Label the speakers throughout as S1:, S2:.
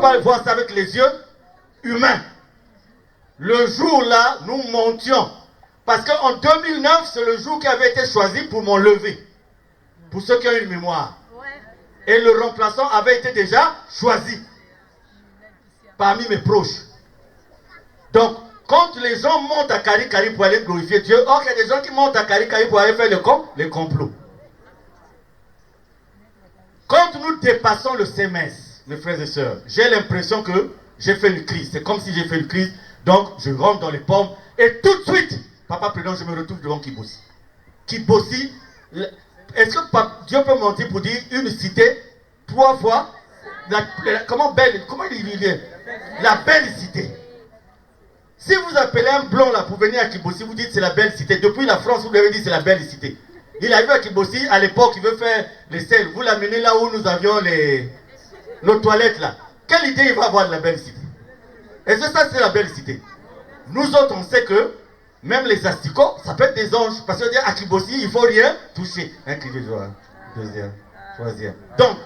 S1: pas voir ça avec les yeux humains. Le jour-là, nous montions. Parce qu'en 2009, c'est le jour qui avait été choisi pour mon lever. Pour ceux qui ont une mémoire. Et le remplaçant avait été déjà choisi parmi mes proches. Donc, quand les gens montent à Kari pour aller glorifier Dieu, or il y a des gens qui montent à Kari pour aller faire les complots. Quand nous dépassons le semestre, mes frères et sœurs, j'ai l'impression que j'ai fait une crise. C'est comme si j'ai fait une crise. Donc, je rentre dans les pommes et tout de suite, Papa Président, je me retrouve devant Kibossi. Kibossi, est-ce que Dieu peut mentir pour dire une cité 3 fois comment il est la belle cité. Si vous appelez un blond là pour venir à Kibossi, vous dites c'est la belle cité. Depuis la France, vous lui avez dit c'est la belle cité. Il a vu à Kibossi, à l'époque, il veut faire les selles. Vous l'amenez là où nous avions nos toilettes là. Quelle idée il va avoir de la belle cité? Est-ce que ça c'est la belle cité? Nous autres, on sait que même les asticots, ça peut être des anges. Parce que à Kibossi, il ne faut rien toucher. Un cri de joie. Deuxième. Troisième. Donc,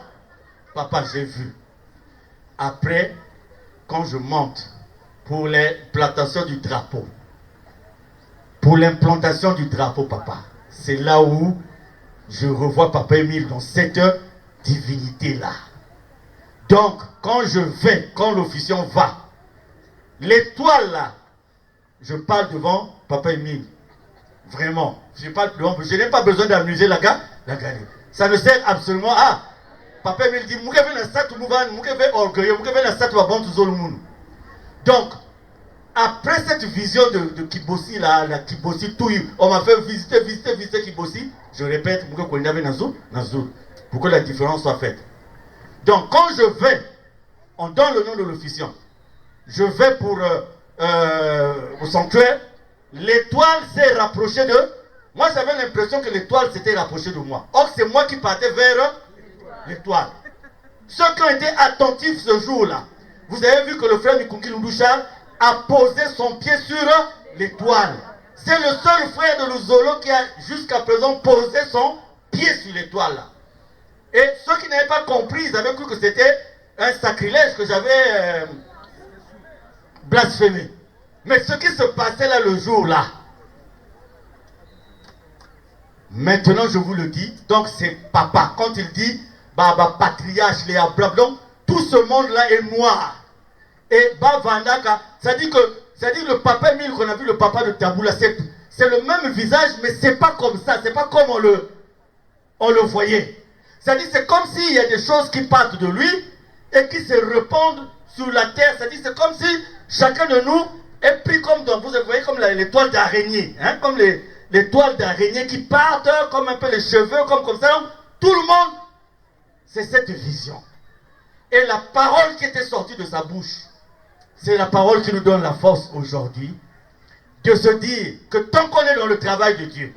S1: papa, j'ai vu. Après, quand je monte pour l'implantation du drapeau, papa, c'est là où je revois Papa Émile dans cette divinité-là. Donc, quand je vais, quand l'officiant va, l'étoile là, je parle devant Papa Émile. Vraiment. Je parle devant. Je n'ai pas besoin d'amuser la gare. Ça ne sert absolument à. Papa Émile dit, donc, après cette vision de Kibossi, la Kibossi Touy, on m'a fait visiter Kibossi. Je répète, pour que la différence soit faite. Donc, quand je vais, on donne le nom de l'officiant. Je vais pour au sanctuaire, l'étoile s'est rapprochée de... Moi, j'avais l'impression que l'étoile s'était rapprochée de moi. Or, c'est moi qui partais vers l'étoile. Ceux qui ont été attentifs ce jour-là, vous avez vu que le frère Mikungi Lundouchar a posé son pied sur l'étoile. C'est le seul frère de Luzolo qui a jusqu'à présent posé son pied sur l'étoile. Et ceux qui n'avaient pas compris, ils avaient cru que c'était un sacrilège que j'avais blasphémé. Mais ce qui se passait là le jour-là, maintenant je vous le dis, donc c'est papa. Quand il dit, patriarche, les Abraham, tout ce monde-là est noir. Et Vandaka, ça dit que le papa Émile qu'on a vu, le papa de Taboula, c'est le même visage, mais c'est pas comme ça, c'est pas comme on le voyait. Ça dit c'est comme s'il y a des choses qui partent de lui et qui se répandent sur la terre. Ça dit c'est comme si chacun de nous est pris comme dans, vous voyez comme les toiles d'araignée, hein, comme les toiles d'araignée qui partent comme un peu les cheveux, comme ça. Donc, tout le monde, c'est cette vision. Et la parole qui était sortie de sa bouche, c'est la parole qui nous donne la force aujourd'hui de se dire que tant qu'on est dans le travail de Dieu,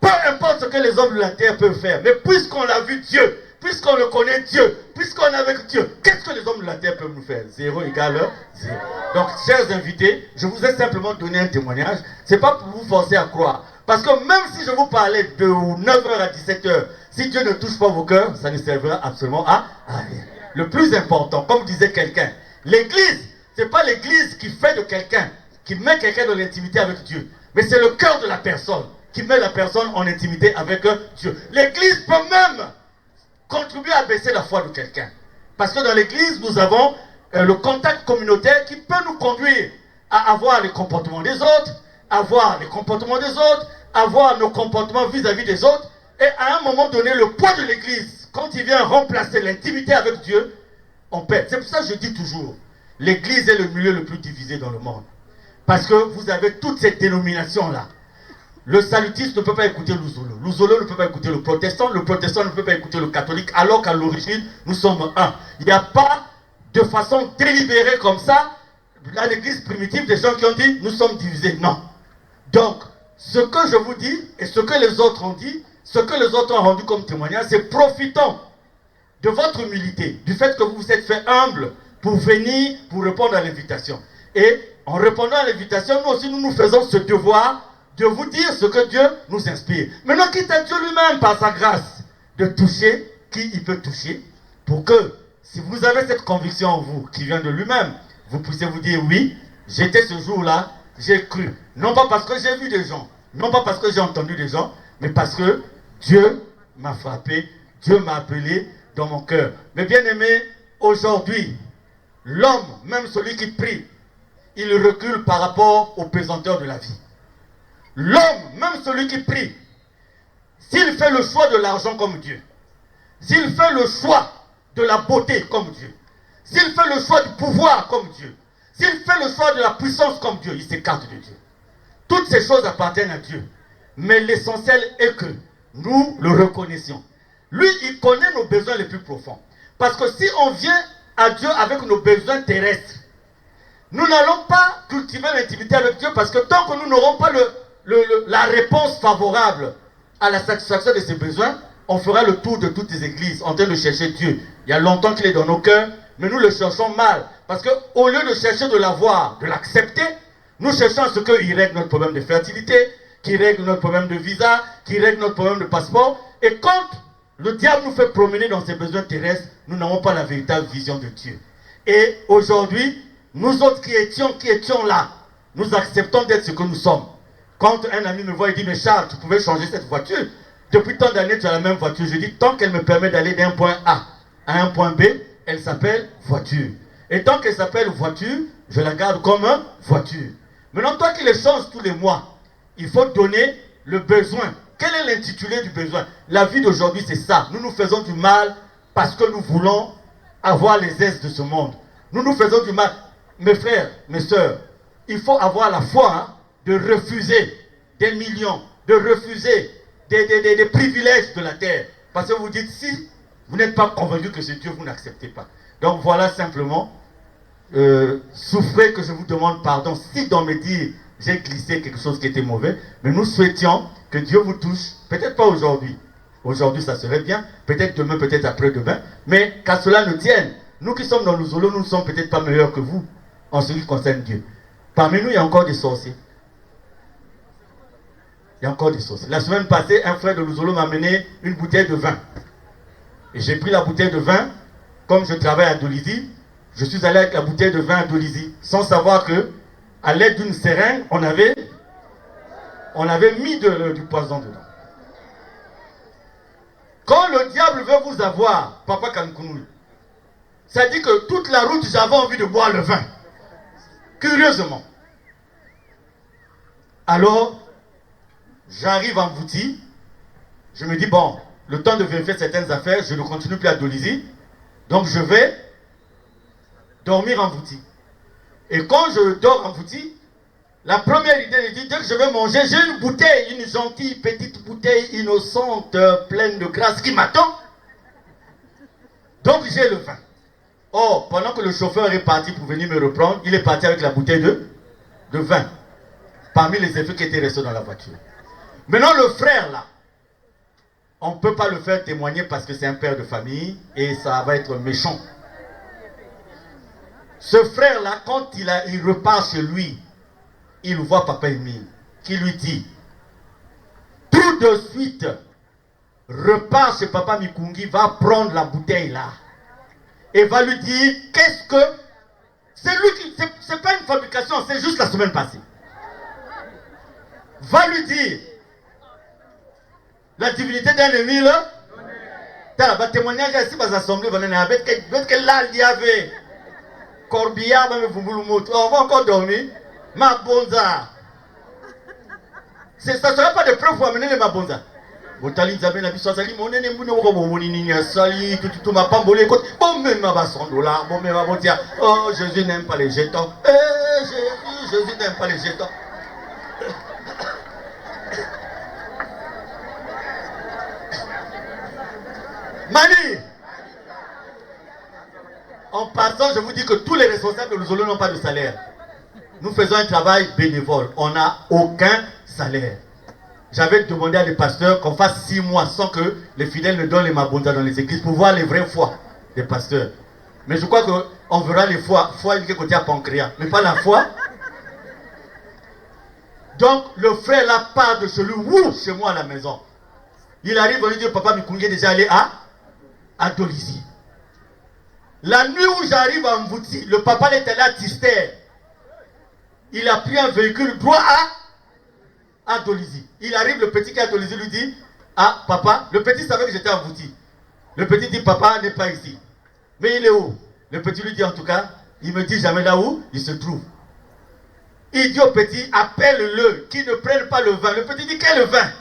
S1: peu importe ce que les hommes de la terre peuvent faire, mais puisqu'on a vu Dieu, puisqu'on le connaît Dieu, puisqu'on est avec Dieu, qu'est-ce que les hommes de la terre peuvent nous faire? 0 égale 0. Donc, chers invités, je vous ai simplement donné un témoignage. Ce n'est pas pour vous forcer à croire. Parce que même si je vous parlais de 9h à 17h, si Dieu ne touche pas vos cœurs, ça ne servira absolument à rien. Le plus important, comme disait quelqu'un, l'église, ce n'est pas l'église qui fait de quelqu'un, qui met quelqu'un dans l'intimité avec Dieu. Mais c'est le cœur de la personne qui met la personne en intimité avec Dieu. L'église peut même contribuer à baisser la foi de quelqu'un. Parce que dans l'église, nous avons le contact communautaire qui peut nous conduire à avoir les comportements des autres, avoir les comportements des autres, avoir nos comportements vis-à-vis des autres, et à un moment donné, le poids de l'église, quand il vient remplacer l'intimité avec Dieu, on perd. C'est pour ça que je dis toujours, l'église est le milieu le plus divisé dans le monde. Parce que vous avez toutes ces dénominations-là. Le salutiste ne peut pas écouter Luzolo. Luzolo ne peut pas écouter le protestant ne peut pas écouter le catholique, alors qu'à l'origine, nous sommes un. Il n'y a pas de façon délibérée comme ça, à l'église primitive, des gens qui ont dit, nous sommes divisés. Non. Donc, ce que je vous dis, et ce que les autres ont dit, ce que les autres ont rendu comme témoignage, c'est profitons de votre humilité, du fait que vous vous êtes fait humble pour venir, pour répondre à l'invitation. Et en répondant à l'invitation, nous aussi, nous faisons ce devoir de vous dire ce que Dieu nous inspire. Maintenant, quitte à Dieu lui-même, par sa grâce, de toucher qui il peut toucher, pour que Si vous avez cette conviction en vous, qui vient de lui-même, vous puissiez vous dire, oui, j'étais ce jour-là, j'ai cru. Non pas parce que j'ai vu des gens, non pas parce que j'ai entendu des gens, mais parce que Dieu m'a frappé, Dieu m'a appelé dans mon cœur. Mais bien aimé, aujourd'hui, l'homme, même celui qui prie, il recule par rapport aux pesanteurs de la vie. L'homme, même celui qui prie, s'il fait le choix de l'argent comme Dieu, s'il fait le choix de la beauté comme Dieu, s'il fait le choix du pouvoir comme Dieu, s'il fait le choix de la puissance comme Dieu, il s'écarte de Dieu. Toutes ces choses appartiennent à Dieu. Mais l'essentiel est que nous le reconnaissions. Lui, il connaît nos besoins les plus profonds. Parce que si on vient à Dieu avec nos besoins terrestres, nous n'allons pas cultiver l'intimité avec Dieu parce que tant que nous n'aurons pas la réponse favorable à la satisfaction de ses besoins, on fera le tour de toutes les églises en train de chercher Dieu. Il y a longtemps qu'il est dans nos cœurs, mais nous le cherchons mal. Parce qu'au lieu de chercher de l'avoir, de l'accepter, nous cherchons à ce qu'il règle notre problème de fertilité, qu'il règle notre problème de visa, qu'il règle notre problème de passeport. Et quand le diable nous fait promener dans ses besoins terrestres, nous n'avons pas la véritable vision de Dieu. Et aujourd'hui, nous autres qui étions là, nous acceptons d'être ce que nous sommes. Quand un ami me voit et dit, mais Charles, tu pouvais changer cette voiture. Depuis tant d'années, tu as la même voiture. Je dis, tant qu'elle me permet d'aller d'un point A à un point B, elle s'appelle voiture. Et tant qu'elle s'appelle voiture, je la garde comme voiture. Maintenant, toi qui les changes tous les mois, il faut donner le besoin. Quel est l'intitulé du besoin? La vie d'aujourd'hui, c'est ça. Nous nous faisons du mal parce que nous voulons avoir les aises de ce monde. Nous nous faisons du mal. Mes frères, mes soeurs, il faut avoir la foi de refuser des millions, de refuser des privilèges de la terre. Parce que vous dites, si vous n'êtes pas convaincu que c'est Dieu, vous n'acceptez pas. Donc voilà simplement, souffrez que je vous demande pardon si dans mes dires j'ai glissé quelque chose qui était mauvais, mais nous souhaitions que Dieu vous touche, peut-être pas aujourd'hui. Aujourd'hui ça serait bien, peut-être demain, peut-être après-demain, mais qu'à cela ne tienne. Nous qui sommes dans le Zolo, nous ne sommes peut-être pas meilleurs que vous en ce qui concerne Dieu. Parmi nous, il y a encore des sorciers. Il y a encore des sorciers. La semaine passée, un frère de Luzolo m'a amené une bouteille de vin. Et j'ai pris la bouteille de vin, comme je travaille à Dolisie, je suis allé avec la bouteille de vin à Dolisie, sans savoir que, à l'aide d'une seringue, on avait mis du poison dedans. Quand le diable veut vous avoir, Papa Kankounou, ça dit que toute la route, j'avais envie de boire le vin. Curieusement. Alors, j'arrive en Vouti, je me dis, bon, le temps de vérifier certaines affaires, je ne continue plus à Dolisie, donc je vais dormir en Vouti. Et quand je dors en Vouti, la première idée, je dis, dès que je vais manger, j'ai une bouteille, une gentille petite bouteille innocente, pleine de grâce qui m'attend. Donc j'ai le vin. Or, pendant que le chauffeur est parti pour venir me reprendre, il est parti avec la bouteille de vin, parmi les effets qui étaient restés dans la voiture. Maintenant, le frère là, on ne peut pas le faire témoigner parce que c'est un père de famille et ça va être méchant. Ce frère là, quand il repart chez lui, il voit Papa Emile qui lui dit, tout de suite, repart chez Papa Mikungi, va prendre la bouteille là et va lui dire, qu'est-ce que... C'est lui qui... C'est pas une fabrication, c'est juste la semaine passée. Va lui dire, la divinité d'un Émile, t'as va témoignage ici, va s'assembler, va avec que là, il y avait Corbillard, même vous on va encore dormir, ma bonza. Ça ne serait pas de preuve pour amener les mabonza. Botali Isabelle a vu ça, sali, mon ennemi, mon sali, tout m'a pambolé, bon, même ma $100, bon, même ma dire, oh, Jésus n'aime pas les jetons. Jésus n'aime pas les jetons. Mani, en passant, je vous dis que tous les responsables de l'Uzolo n'ont pas de salaire. Nous faisons un travail bénévole. On n'a aucun salaire. J'avais demandé à des pasteurs qu'on fasse 6 mois sans que les fidèles ne donnent les mabondas dans les églises pour voir les vraies foi des pasteurs. Mais je crois qu'on verra les foi qui côté à pancréas, mais pas la foi. Donc le frère là part de chez lui, chez moi à la maison. Il arrive, on lui dit, papa Mikungi est déjà allé à Dolisie. La nuit où j'arrive à Mvouti, le papa était là, Tister. Il a pris un véhicule droit à Dolizy. Il arrive, le petit qui est à Dolizy lui dit, ah papa, le petit savait que j'étais à Mvouti. Le petit dit, papa n'est pas ici. Mais il est où? Le petit lui dit, en tout cas, il me dit jamais là où il se trouve. Il dit au petit, appelle-le, qu'il ne prenne pas le vin. Le petit dit, quel vin?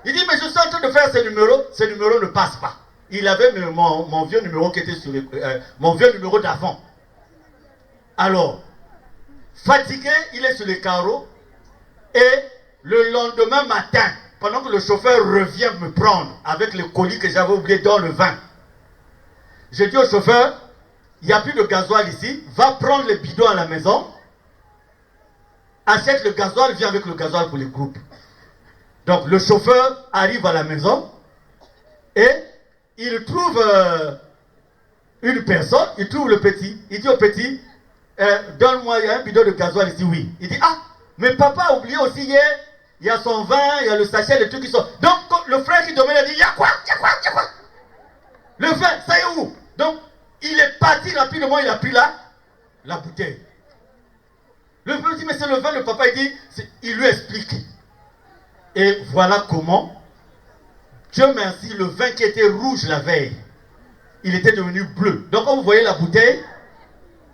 S1: Il dit, mais je suis en train de faire ce numéro ne passe pas. Il avait mon vieux numéro qui était sur mon vieux numéro d'avant. Alors, fatigué, il est sur les carreaux. Et le lendemain matin, pendant que le chauffeur revient me prendre avec le colis que j'avais oublié dans le vin, je dis au chauffeur, il n'y a plus de gasoil ici, va prendre les bidons à la maison, achète le gasoil, viens avec le gasoil pour les groupes. Donc le chauffeur arrive à la maison et il trouve une personne, il trouve le petit, il dit au petit, donne-moi un bidon de gasoil ici, oui. Il dit, ah, mais papa a oublié aussi hier, il y a son vin, il y a le sachet, les trucs qui sont... Donc le frère qui dormait, il a dit, il y a quoi? Le vin, ça est où? Donc il est parti rapidement, il a pris la bouteille. Le petit dit, mais c'est le vin, le papa, il dit, il lui explique. Et voilà comment, Dieu merci, le vin qui était rouge la veille, il était devenu bleu. Donc quand vous voyez la bouteille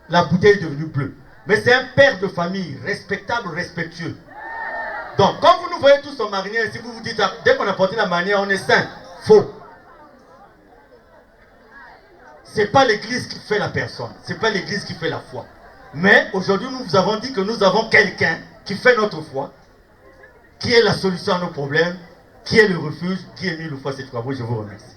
S1: est devenue bleue. Mais c'est un père de famille, respectable, respectueux. Donc quand vous nous voyez tous en marinière, si vous vous dites, dès qu'on a porté la marinière, on est saint, faux. Ce n'est pas l'église qui fait la personne, ce n'est pas l'église qui fait la foi. Mais aujourd'hui, nous vous avons dit que nous avons quelqu'un qui fait notre foi, qui est la solution à nos problèmes, qui est le refuge, qui est mille fois cette fois. Je vous remercie.